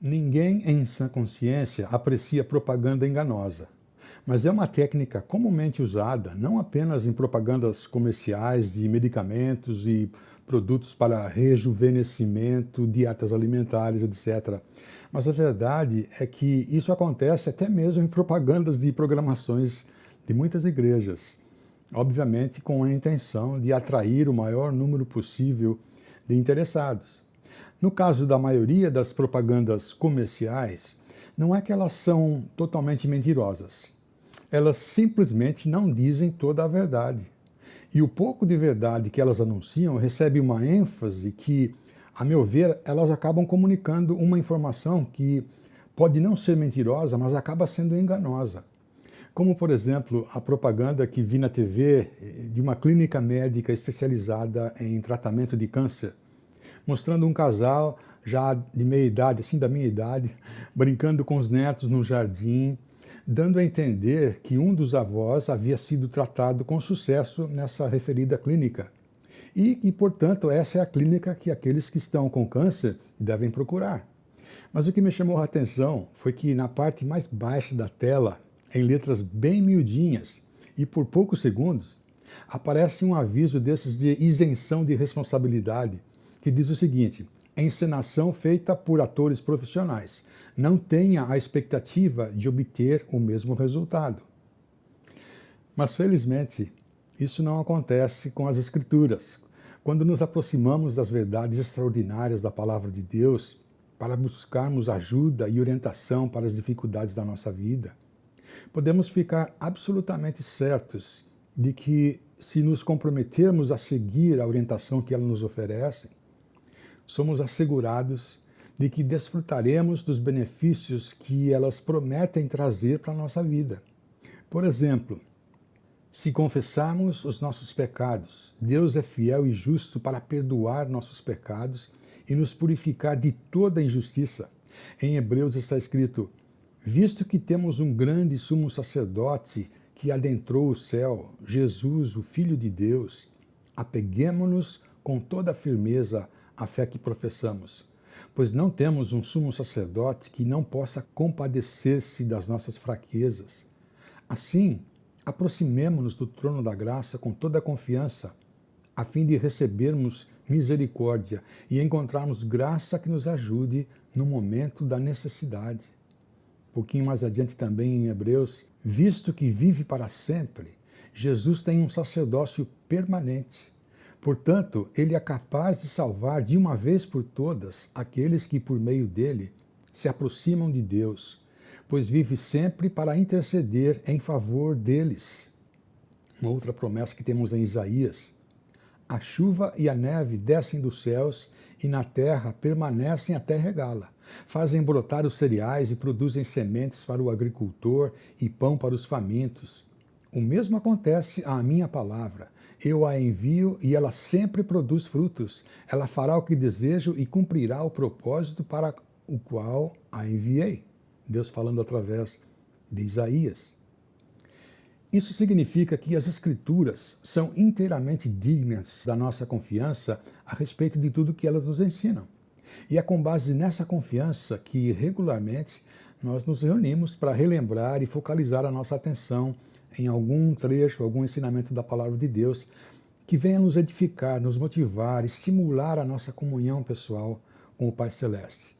Ninguém em sã consciência aprecia propaganda enganosa, mas é uma técnica comumente usada não apenas em propagandas comerciais de medicamentos e produtos para rejuvenescimento, dietas alimentares, etc. Mas a verdade é que isso acontece até mesmo em propagandas de programações de muitas igrejas, obviamente com a intenção de atrair o maior número possível de interessados. No caso da maioria das propagandas comerciais, não é que elas são totalmente mentirosas. Elas simplesmente não dizem toda a verdade. E o pouco de verdade que elas anunciam recebe uma ênfase que, a meu ver, elas acabam comunicando uma informação que pode não ser mentirosa, mas acaba sendo enganosa. Como, por exemplo, a propaganda que vi na TV de uma clínica médica especializada em tratamento de câncer, mostrando um casal já de meia idade, assim da minha idade, brincando com os netos no jardim, dando a entender que um dos avós havia sido tratado com sucesso nessa referida clínica. E, portanto, essa é a clínica que aqueles que estão com câncer devem procurar. Mas o que me chamou a atenção foi que na parte mais baixa da tela, em letras bem miudinhas e por poucos segundos, aparece um aviso desses de isenção de responsabilidade, que diz o seguinte: encenação feita por atores profissionais. Não tenha a expectativa de obter o mesmo resultado. Mas, felizmente, isso não acontece com as Escrituras. Quando nos aproximamos das verdades extraordinárias da Palavra de Deus para buscarmos ajuda e orientação para as dificuldades da nossa vida, podemos ficar absolutamente certos de que, se nos comprometermos a seguir a orientação que ela nos oferece, somos assegurados de que desfrutaremos dos benefícios que elas prometem trazer para a nossa vida. Por exemplo, se confessarmos os nossos pecados, Deus é fiel e justo para perdoar nossos pecados e nos purificar de toda injustiça. Em Hebreus está escrito: visto que temos um grande sumo sacerdote que adentrou o céu, Jesus, o Filho de Deus, apeguemo-nos com toda a firmeza à fé que professamos, pois não temos um sumo sacerdote que não possa compadecer-se das nossas fraquezas. Assim, aproximemo-nos do trono da graça com toda a confiança, a fim de recebermos misericórdia e encontrarmos graça que nos ajude no momento da necessidade. Um pouquinho mais adiante também em Hebreus, visto que vive para sempre, Jesus tem um sacerdócio permanente. Portanto, ele é capaz de salvar de uma vez por todas aqueles que, por meio dele, se aproximam de Deus, pois vive sempre para interceder em favor deles. Uma outra promessa que temos em Isaías: a chuva e a neve descem dos céus e na terra permanecem até regá-la. Fazem brotar os cereais e produzem sementes para o agricultor e pão para os famintos. O mesmo acontece à minha palavra. Eu a envio e ela sempre produz frutos. Ela fará o que desejo e cumprirá o propósito para o qual a enviei. Deus falando através de Isaías. Isso significa que as Escrituras são inteiramente dignas da nossa confiança a respeito de tudo que elas nos ensinam. E é com base nessa confiança que, regularmente, nós nos reunimos para relembrar e focalizar a nossa atenção em algum trecho, algum ensinamento da Palavra de Deus que venha nos edificar, nos motivar e estimular a nossa comunhão pessoal com o Pai Celeste.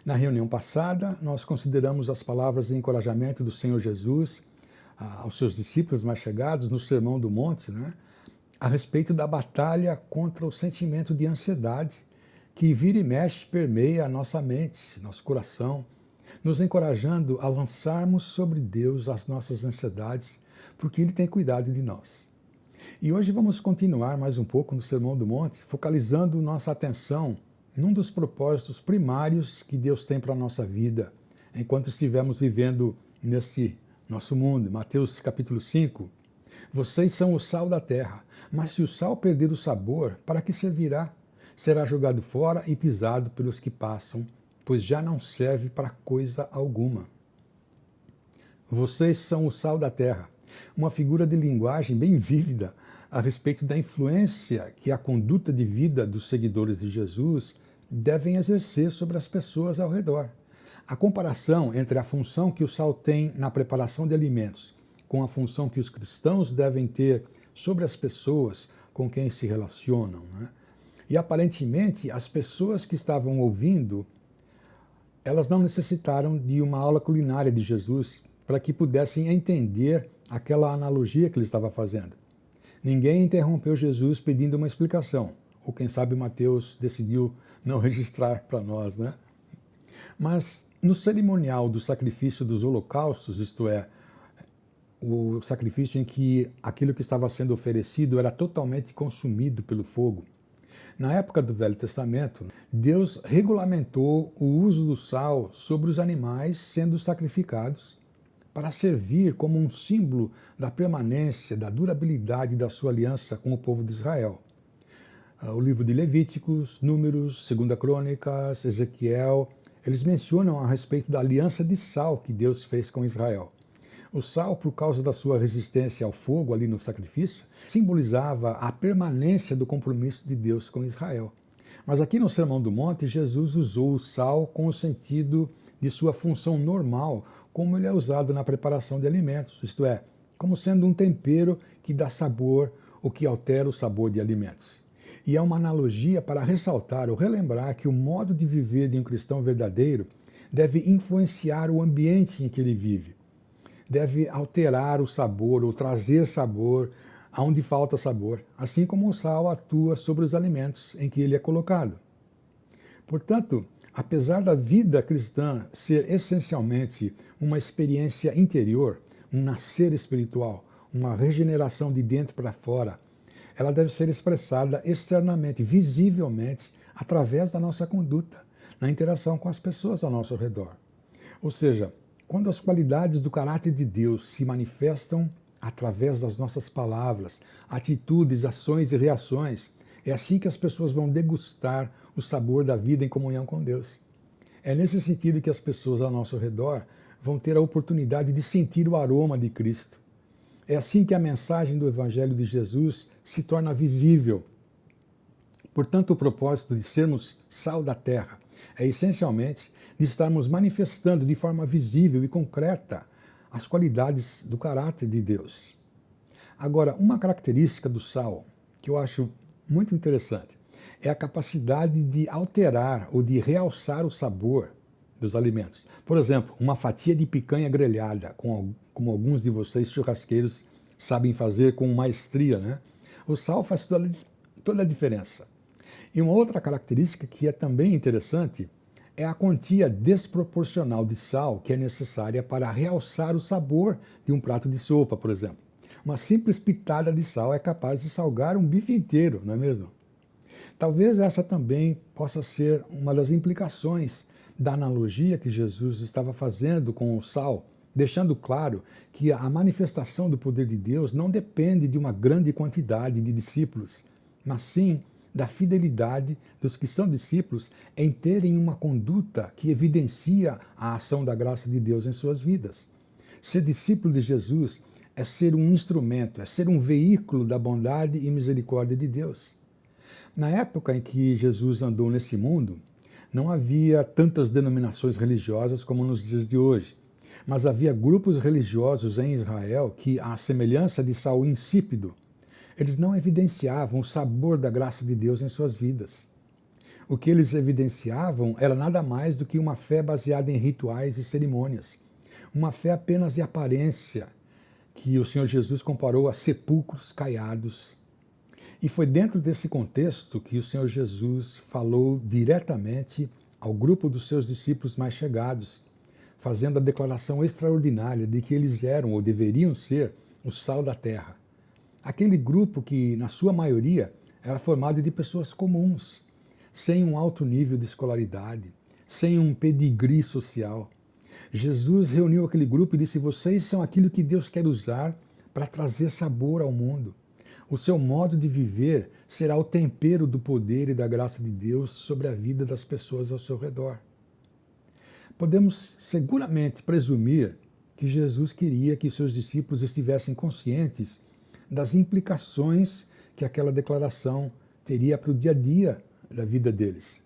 Na reunião passada, nós consideramos as palavras de encorajamento do Senhor Jesus aos seus discípulos mais chegados no Sermão do Monte, a respeito da batalha contra o sentimento de ansiedade que vira e mexe permeia a nossa mente, nosso coração, nos encorajando a lançarmos sobre Deus as nossas ansiedades, porque Ele tem cuidado de nós. E hoje vamos continuar mais um pouco no Sermão do Monte, focalizando nossa atenção num dos propósitos primários que Deus tem para a nossa vida, enquanto estivermos vivendo nesse nosso mundo. Mateus capítulo 5, vocês são o sal da terra, mas se o sal perder o sabor, para que servirá? Será jogado fora e pisado pelos que passam, pois já não serve para coisa alguma. Vocês são o sal da terra, uma figura de linguagem bem vívida a respeito da influência que a conduta de vida dos seguidores de Jesus devem exercer sobre as pessoas ao redor. A comparação entre a função que o sal tem na preparação de alimentos com a função que os cristãos devem ter sobre as pessoas com quem se relacionam, né? E aparentemente as pessoas que estavam ouvindo, elas não necessitaram de uma aula culinária de Jesus para que pudessem entender aquela analogia que ele estava fazendo. Ninguém interrompeu Jesus pedindo uma explicação, ou quem sabe Mateus decidiu não registrar para nós, né? Mas no cerimonial do sacrifício dos holocaustos, isto é, o sacrifício em que aquilo que estava sendo oferecido era totalmente consumido pelo fogo. Na época do Velho Testamento, Deus regulamentou o uso do sal sobre os animais sendo sacrificados para servir como um símbolo da permanência, da durabilidade da sua aliança com o povo de Israel. O livro de Levíticos, Números, 2 Crônicas, Ezequiel, eles mencionam a respeito da aliança de sal que Deus fez com Israel. O sal, por causa da sua resistência ao fogo ali no sacrifício, simbolizava a permanência do compromisso de Deus com Israel. Mas aqui no Sermão do Monte, Jesus usou o sal com o sentido de sua função normal, como ele é usado na preparação de alimentos, isto é, como sendo um tempero que dá sabor ou que altera o sabor de alimentos. E é uma analogia para ressaltar ou relembrar que o modo de viver de um cristão verdadeiro deve influenciar o ambiente em que ele vive. Deve alterar o sabor ou trazer sabor aonde falta sabor, assim como o sal atua sobre os alimentos em que ele é colocado. Portanto, apesar da vida cristã ser essencialmente uma experiência interior, um nascer espiritual, uma regeneração de dentro para fora, ela deve ser expressada externamente, visivelmente, através da nossa conduta, na interação com as pessoas ao nosso redor. Ou seja, quando as qualidades do caráter de Deus se manifestam através das nossas palavras, atitudes, ações e reações, é assim que as pessoas vão degustar o sabor da vida em comunhão com Deus. É nesse sentido que as pessoas ao nosso redor vão ter a oportunidade de sentir o aroma de Cristo. É assim que a mensagem do Evangelho de Jesus se torna visível. Portanto, o propósito de sermos sal da terra é essencialmente de estarmos manifestando de forma visível e concreta as qualidades do caráter de Deus. Agora, uma característica do sal que eu acho muito interessante é a capacidade de alterar ou de realçar o sabor dos alimentos. Por exemplo, uma fatia de picanha grelhada, como alguns de vocês churrasqueiros sabem fazer com maestria, né? O sal faz toda a diferença. E uma outra característica que é também interessante é a quantia desproporcional de sal que é necessária para realçar o sabor de um prato de sopa, por exemplo. Uma simples pitada de sal é capaz de salgar um bife inteiro, não é mesmo? Talvez essa também possa ser uma das implicações da analogia que Jesus estava fazendo com o sal, deixando claro que a manifestação do poder de Deus não depende de uma grande quantidade de discípulos, mas sim da fidelidade dos que são discípulos em terem uma conduta que evidencia a ação da graça de Deus em suas vidas. Ser discípulo de Jesus é ser um instrumento, é ser um veículo da bondade e misericórdia de Deus. Na época em que Jesus andou nesse mundo, não havia tantas denominações religiosas como nos dias de hoje, mas havia grupos religiosos em Israel que, à semelhança de sal insípido, eles não evidenciavam o sabor da graça de Deus em suas vidas. O que eles evidenciavam era nada mais do que uma fé baseada em rituais e cerimônias, uma fé apenas de aparência, que o Senhor Jesus comparou a sepulcros caiados. E foi dentro desse contexto que o Senhor Jesus falou diretamente ao grupo dos seus discípulos mais chegados, fazendo a declaração extraordinária de que eles eram ou deveriam ser o sal da terra. Aquele grupo que, na sua maioria, era formado de pessoas comuns, sem um alto nível de escolaridade, sem um pedigree social. Jesus reuniu aquele grupo e disse: vocês são aquilo que Deus quer usar para trazer sabor ao mundo. O seu modo de viver será o tempero do poder e da graça de Deus sobre a vida das pessoas ao seu redor. Podemos seguramente presumir que Jesus queria que seus discípulos estivessem conscientes das implicações que aquela declaração teria para o dia a dia da vida deles.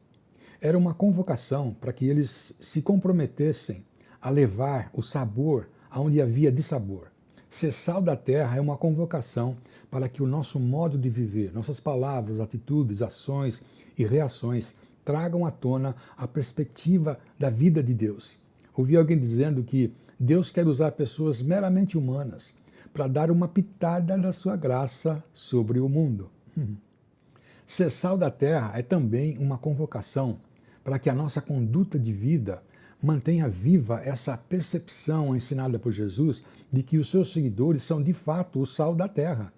Era uma convocação para que eles se comprometessem a levar o sabor aonde havia dissabor. Ser sal da terra é uma convocação para que o nosso modo de viver, nossas palavras, atitudes, ações e reações tragam à tona a perspectiva da vida de Deus. Ouvi alguém dizendo que Deus quer usar pessoas meramente humanas para dar uma pitada da sua graça sobre o mundo. Ser sal da terra é também uma convocação para que a nossa conduta de vida mantenha viva essa percepção ensinada por Jesus de que os seus seguidores são de fato o sal da terra.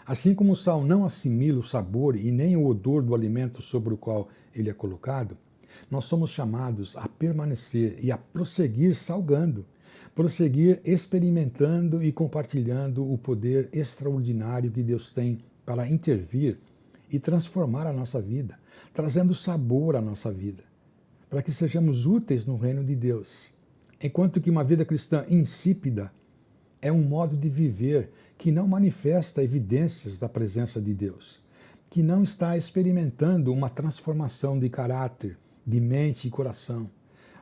Assim como o sal não assimila o sabor e nem o odor do alimento sobre o qual ele é colocado, nós somos chamados a permanecer e a prosseguir salgando, prosseguir experimentando e compartilhando o poder extraordinário que Deus tem para intervir e transformar a nossa vida, trazendo sabor à nossa vida, para que sejamos úteis no reino de Deus. Enquanto que uma vida cristã insípida é um modo de viver que não manifesta evidências da presença de Deus, que não está experimentando uma transformação de caráter, de mente e coração.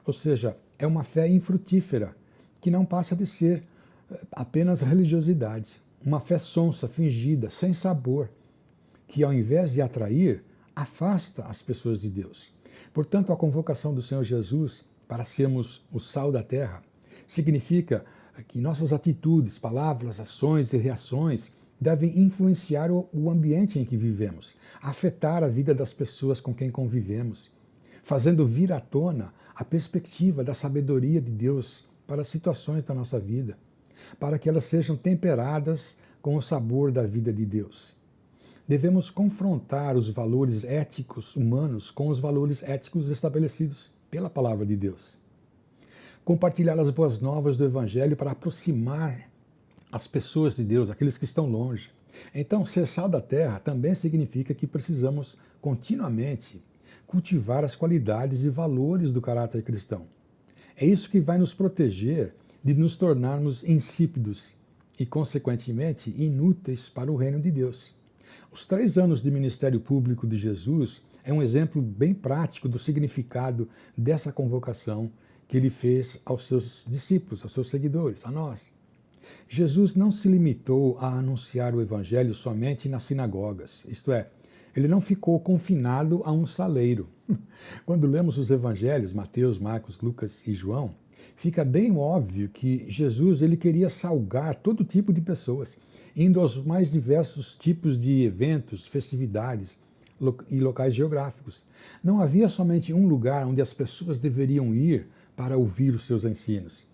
Ou seja, é uma fé infrutífera, que não passa de ser apenas religiosidade, uma fé sonsa, fingida, sem sabor, que ao invés de atrair, afasta as pessoas de Deus. Portanto, a convocação do Senhor Jesus para sermos o sal da terra significa que nossas atitudes, palavras, ações e reações devem influenciar o ambiente em que vivemos, afetar a vida das pessoas com quem convivemos, fazendo vir à tona a perspectiva da sabedoria de Deus para as situações da nossa vida, para que elas sejam temperadas com o sabor da vida de Deus. Devemos confrontar os valores éticos humanos com os valores éticos estabelecidos pela palavra de Deus. Compartilhar as boas novas do Evangelho para aproximar as pessoas de Deus, aqueles que estão longe. Então, ser sal da terra também significa que precisamos continuamente cultivar as qualidades e valores do caráter cristão. É isso que vai nos proteger de nos tornarmos insípidos e, consequentemente, inúteis para o reino de Deus. Os 3 anos de ministério público de Jesus é um exemplo bem prático do significado dessa convocação que ele fez aos seus discípulos, aos seus seguidores, a nós. Jesus não se limitou a anunciar o evangelho somente nas sinagogas, isto é, ele não ficou confinado a um saleiro. Quando lemos os evangelhos, Mateus, Marcos, Lucas e João, fica bem óbvio que Jesus ele queria salgar todo tipo de pessoas, indo aos mais diversos tipos de eventos, festividades e locais geográficos. Não havia somente um lugar onde as pessoas deveriam ir para ouvir os seus ensinos.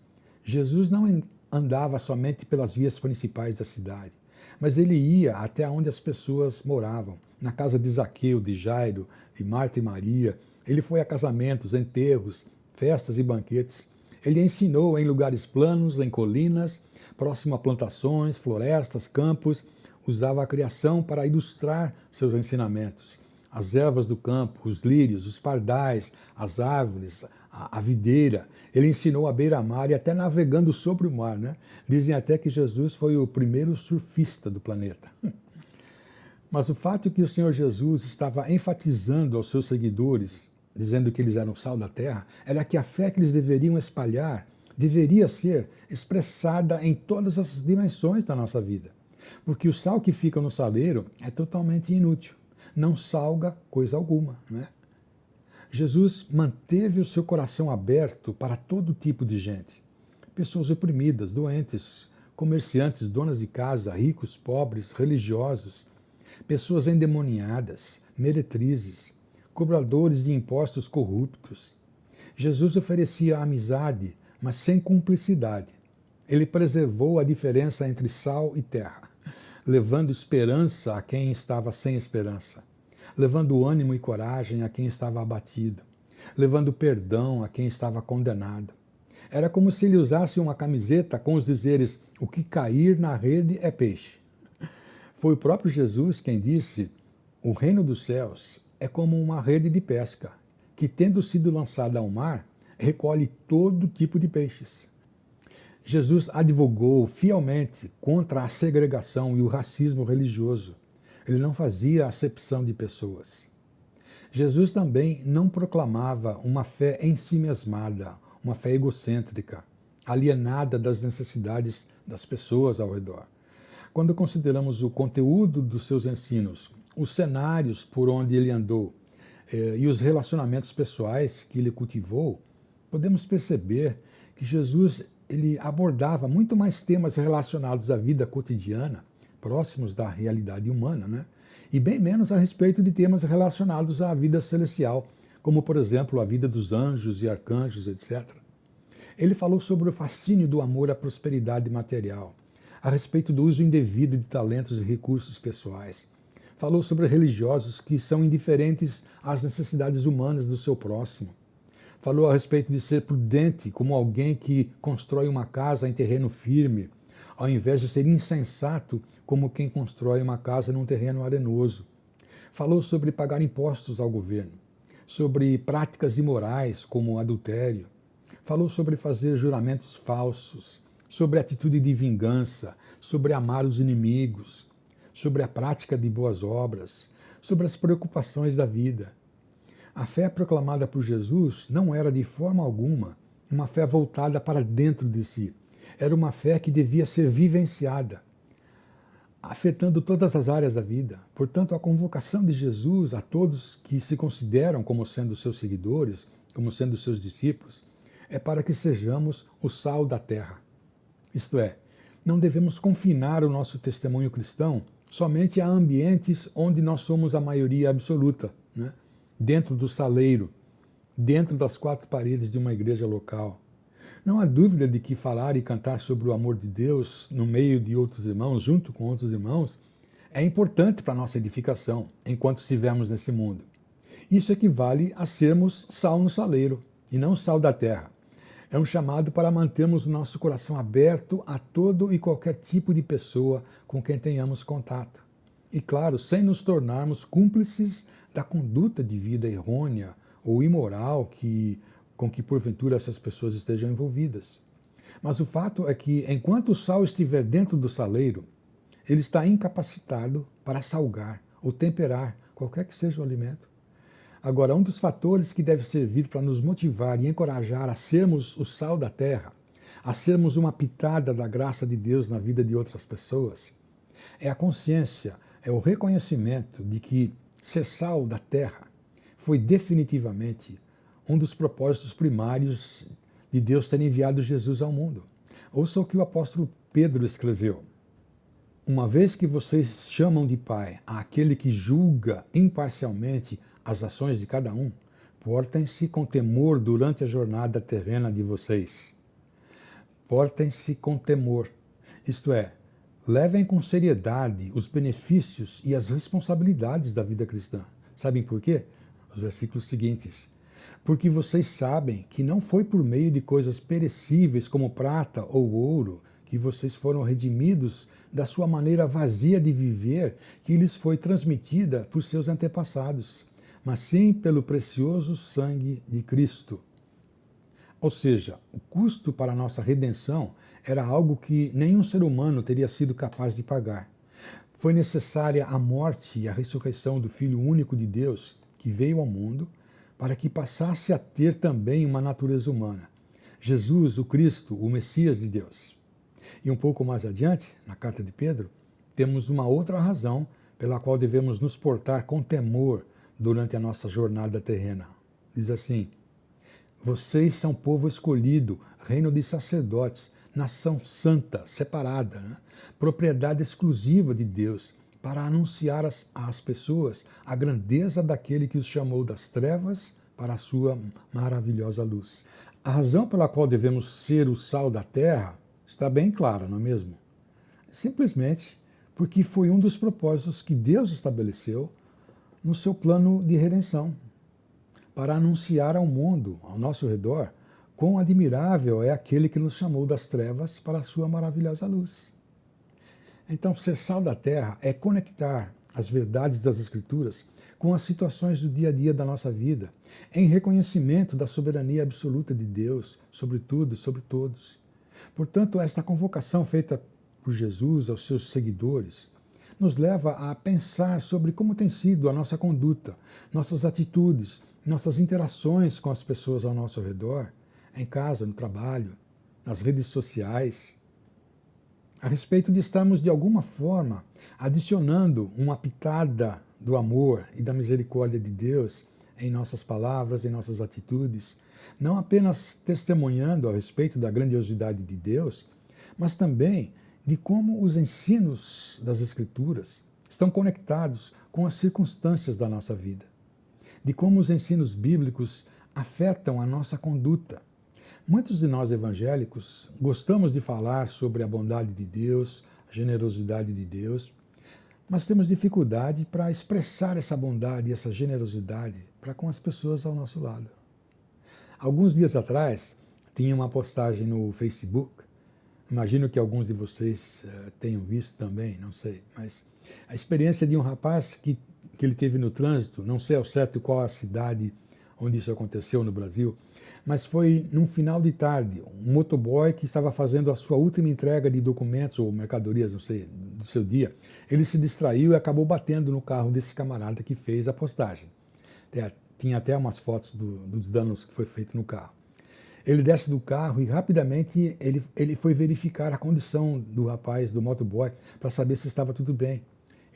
Jesus não andava somente pelas vias principais da cidade, mas ele ia até onde as pessoas moravam, na casa de Zaqueu, de Jairo, de Marta e Maria. Ele foi a casamentos, enterros, festas e banquetes. Ele ensinou em lugares planos, em colinas, próximo a plantações, florestas, campos. Usava a criação para ilustrar seus ensinamentos. As ervas do campo, os lírios, os pardais, as árvores, a videira. Ele ensinou à beira-mar e até navegando sobre o mar, né? Dizem até que Jesus foi o primeiro surfista do planeta. Mas o fato é que o Senhor Jesus estava enfatizando aos seus seguidores, dizendo que eles eram sal da terra, era que a fé que eles deveriam espalhar deveria ser expressada em todas as dimensões da nossa vida. Porque o sal que fica no saleiro é totalmente inútil, não salga coisa alguma, né? Jesus manteve o seu coração aberto para todo tipo de gente. Pessoas oprimidas, doentes, comerciantes, donas de casa, ricos, pobres, religiosos, pessoas endemoniadas, meretrizes, cobradores de impostos corruptos. Jesus oferecia amizade, mas sem cumplicidade. Ele preservou a diferença entre sal e terra, levando esperança a quem estava sem esperança, levando ânimo e coragem a quem estava abatido, levando perdão a quem estava condenado. Era como se ele usasse uma camiseta com os dizeres: o que cair na rede é peixe. Foi o próprio Jesus quem disse: o reino dos céus é como uma rede de pesca, que, tendo sido lançada ao mar, recolhe todo tipo de peixes. Jesus advogou fielmente contra a segregação e o racismo religioso. Ele não fazia acepção de pessoas. Jesus também não proclamava uma fé em si mesmada, uma fé egocêntrica, alienada das necessidades das pessoas ao redor. Quando consideramos o conteúdo dos seus ensinos, os cenários por onde ele andou e os relacionamentos pessoais que ele cultivou, podemos perceber que Jesus ele abordava muito mais temas relacionados à vida cotidiana, próximos da realidade humana, né? E bem menos a respeito de temas relacionados à vida celestial, como, por exemplo, a vida dos anjos e arcanjos, etc. Ele falou sobre o fascínio do amor à prosperidade material, a respeito do uso indevido de talentos e recursos pessoais. Falou sobre religiosos que são indiferentes às necessidades humanas do seu próximo. Falou a respeito de ser prudente como alguém que constrói uma casa em terreno firme, ao invés de ser insensato como quem constrói uma casa num terreno arenoso. Falou sobre pagar impostos ao governo, sobre práticas imorais como adultério. Falou sobre fazer juramentos falsos, sobre atitude de vingança, sobre amar os inimigos, sobre a prática de boas obras, sobre as preocupações da vida. A fé proclamada por Jesus não era de forma alguma uma fé voltada para dentro de si. Era uma fé que devia ser vivenciada, afetando todas as áreas da vida. Portanto, a convocação de Jesus a todos que se consideram como sendo seus seguidores, como sendo seus discípulos, é para que sejamos o sal da terra. Isto é, não devemos confinar o nosso testemunho cristão somente a ambientes onde nós somos a maioria absoluta, né? Dentro do saleiro, dentro das quatro paredes de uma igreja local. Não há dúvida de que falar e cantar sobre o amor de Deus no meio de outros irmãos, junto com outros irmãos, é importante para a nossa edificação enquanto estivermos nesse mundo. Isso equivale a sermos sal no saleiro e não sal da terra. É um chamado para mantermos o nosso coração aberto a todo e qualquer tipo de pessoa com quem tenhamos contato. E claro, sem nos tornarmos cúmplices da conduta de vida errônea ou imoral com que porventura essas pessoas estejam envolvidas. Mas o fato é que enquanto o sal estiver dentro do saleiro, ele está incapacitado para salgar ou temperar qualquer que seja o alimento. Agora, um dos fatores que deve servir para nos motivar e encorajar a sermos o sal da terra, a sermos uma pitada da graça de Deus na vida de outras pessoas, é a consciência, é o reconhecimento de que ser sal da terra foi definitivamente um dos propósitos primários de Deus ter enviado Jesus ao mundo. Ouça o que o apóstolo Pedro escreveu. Uma vez que vocês chamam de Pai àquele que julga imparcialmente as ações de cada um, portem-se com temor durante a jornada terrena de vocês. Portem-se com temor, isto é, levem com seriedade os benefícios e as responsabilidades da vida cristã. Sabem por quê? Os versículos seguintes. Porque vocês sabem que não foi por meio de coisas perecíveis como prata ou ouro que vocês foram redimidos da sua maneira vazia de viver que lhes foi transmitida por seus antepassados, mas sim pelo precioso sangue de Cristo. Ou seja, o custo para a nossa redenção era algo que nenhum ser humano teria sido capaz de pagar. Foi necessária a morte e a ressurreição do Filho único de Deus, que veio ao mundo, para que passasse a ter também uma natureza humana. Jesus, o Cristo, o Messias de Deus. E um pouco mais adiante, na carta de Pedro, temos uma outra razão pela qual devemos nos portar com temor durante a nossa jornada terrena. Diz assim: vocês são povo escolhido, reino de sacerdotes, nação santa, separada, né? Propriedade exclusiva de Deus, para anunciar às pessoas a grandeza daquele que os chamou das trevas para a sua maravilhosa luz. A razão pela qual devemos ser o sal da terra está bem clara, não é mesmo? Simplesmente porque foi um dos propósitos que Deus estabeleceu no seu plano de redenção, para anunciar ao mundo, ao nosso redor, quão admirável é aquele que nos chamou das trevas para a sua maravilhosa luz. Então, ser sal da terra é conectar as verdades das Escrituras com as situações do dia a dia da nossa vida, em reconhecimento da soberania absoluta de Deus sobre tudo e sobre todos. Portanto, esta convocação feita por Jesus aos seus seguidores nos leva a pensar sobre como tem sido a nossa conduta, nossas atitudes, nossas interações com as pessoas ao nosso redor, em casa, no trabalho, nas redes sociais, a respeito de estarmos, de alguma forma, adicionando uma pitada do amor e da misericórdia de Deus em nossas palavras, em nossas atitudes, não apenas testemunhando a respeito da grandiosidade de Deus, mas também de como os ensinos das Escrituras estão conectados com as circunstâncias da nossa vida, de como os ensinos bíblicos afetam a nossa conduta. Muitos de nós evangélicos gostamos de falar sobre a bondade de Deus, a generosidade de Deus, mas temos dificuldade para expressar essa bondade e essa generosidade para com as pessoas ao nosso lado. Alguns dias atrás, tinha uma postagem no Facebook, imagino que alguns de vocês tenham visto também, não sei, mas a experiência de um rapaz que ele teve no trânsito, não sei ao certo qual a cidade onde isso aconteceu no Brasil, mas foi num final de tarde, um motoboy que estava fazendo a sua última entrega de documentos ou mercadorias, não sei, do seu dia, ele se distraiu e acabou batendo no carro desse camarada que fez a postagem. Tinha até umas fotos dos danos que foi feito no carro. Ele desce do carro e rapidamente ele foi verificar a condição do rapaz, do motoboy, para saber se estava tudo bem.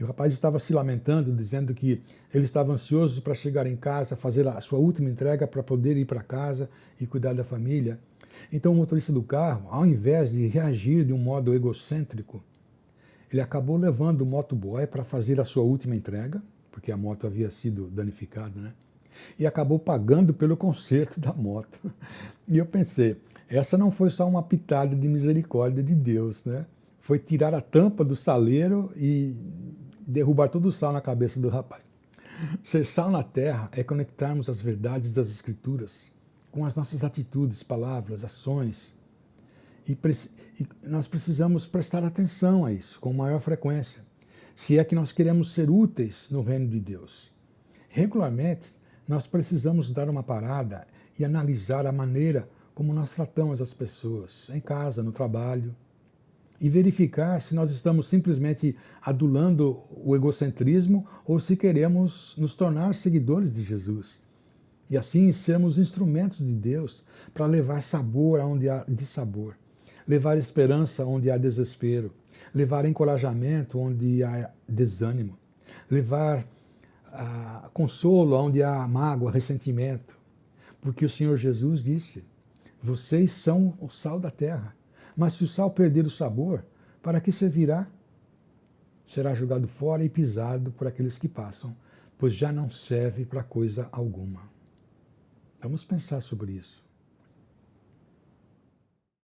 E o rapaz estava se lamentando, dizendo que ele estava ansioso para chegar em casa, fazer a sua última entrega para poder ir para casa e cuidar da família. Então o motorista do carro, ao invés de reagir de um modo egocêntrico, ele acabou levando o motoboy para fazer a sua última entrega, porque a moto havia sido danificada, né? E acabou pagando pelo conserto da moto. E eu pensei, essa não foi só uma pitada de misericórdia de Deus, né? Foi tirar a tampa do saleiro e derrubar todo o sal na cabeça do rapaz. Ser sal na terra é conectarmos as verdades das Escrituras com as nossas atitudes, palavras, ações. E nós precisamos prestar atenção a isso com maior frequência, se é que nós queremos ser úteis no reino de Deus. Regularmente, nós precisamos dar uma parada e analisar a maneira como nós tratamos as pessoas, em casa, no trabalho, e verificar se nós estamos simplesmente adulando o egocentrismo ou se queremos nos tornar seguidores de Jesus. E assim sermos instrumentos de Deus para levar sabor onde há dissabor, levar esperança onde há desespero, levar encorajamento onde há desânimo, levar consolo onde há mágoa, ressentimento. Porque o Senhor Jesus disse, vocês são o sal da terra, mas se o sal perder o sabor, para que servirá? Será jogado fora e pisado por aqueles que passam, pois já não serve para coisa alguma. Vamos pensar sobre isso.